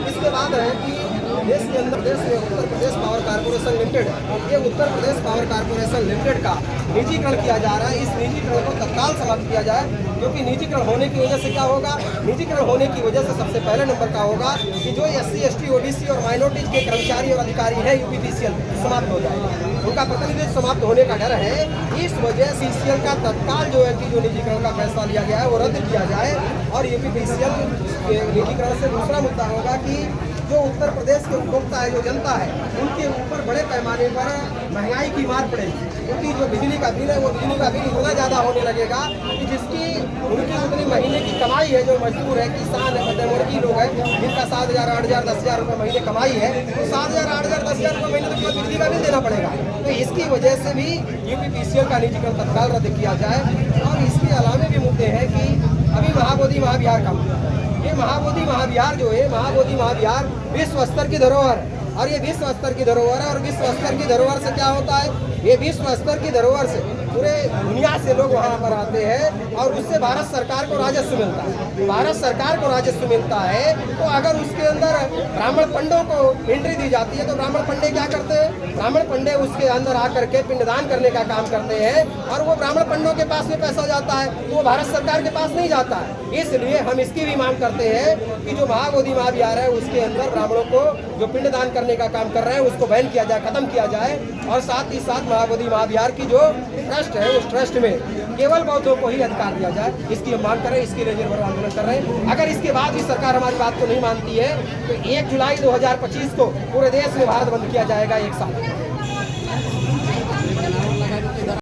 इसके बाद है कि देश के अंदर देश में Uttar Pradesh power corporation limited, ये Uttar Pradesh power corporation limited का निजीकरण किया जा रहा है। इस निजीकरण को तत्काल समाप्त किया जाए, क्योंकि निजीकरण होने की वजह से क्या होगा, निजीकरण होने की वजह से सबसे पहले नंबर का होगा कि जो SC, ST, OBC और माइनॉरिटीज के कर्मचारी और अधिकारी है UPPCL समाप्त हो जाएगा, उनका प्रतिनिधित्व समाप्त होने का डर है। इस वजह से CCL का तत्काल जो है कि जो निजीकरण का फैसला लिया गया है वो रद्द किया जाए। और UPPCL के निजीकरण से दूसरा मुद्दा होगा कि जो उत्तर प्रदेश के उपभोक्ता है, जो जनता है, उनके ऊपर बड़े पैमाने पर महंगाई की मार पड़ेगी, क्योंकि जो बिजली का बिल है वो बिजली का बिल इतना ज़्यादा होने लगेगा कि जिसकी उनकी उतनी महीने की कमाई है, जो मजदूर है, किसान है, मध्यवर्गीय लोग हैं, जिनका 7,000, 8,000, 10,000 रुपये महीने कमाई है, तो 7,000, 8,000, 10,000 रुपये महीने तक बिजली का बिल देना पड़ेगा। तो इसकी वजह से भी UPPCL का निजीकरण तत्काल रद्द किया जाए। और इसके अलावा भी मुद्दे हैं कि अभी महाबोधि महाविहार का मुद्दा, ये महाबोधि महाविहार जो है, महाबोधि महाविहार विश्व स्तर की धरोहर है। और ये विश्व स्तर की धरोहर है। और विश्व स्तर की धरोहर से क्या होता है, ये विश्व स्तर की धरोहर से पूरे दुनिया से लोग वहाँ पर आते हैं और उससे भारत सरकार को राजस्व मिलता है। भारत सरकार को राजस्व मिलता है, तो अगर उसके अंदर ब्राह्मण पंडों को एंट्री दी जाती है तो ब्राह्मण पंडे क्या करते हैं, ब्राह्मण पंडे उसके अंदर आकर के पिंडदान करने का काम करते हैं, और वो ब्राह्मण पंडों के पास में पैसा जाता है, तो वो भारत सरकार के पास नहीं जाता है। इसलिए हम इसकी भी मांग करते हैं कि जो महाबोधि महाविहार है उसके अंदर ब्राह्मणों को जो पिंडदान करने का काम कर रहे हैं उसको बैन किया जाए, खत्म किया जाए। और साथ ही साथ महाबोधि महाविहार की जो ट्रस्ट है उस ट्रस्ट में केवल बौद्धों को ही अधिकार दिया जाए, इसकी हम मांग कर रहे हैं, इसके लिए निर्भर आंदोलन कर रहे हैं। अगर इसके बाद भी सरकार हमारी बात को नहीं मानती है तो 1 जुलाई 2025 को पूरे देश में भारत बंद किया जाएगा, एक साल।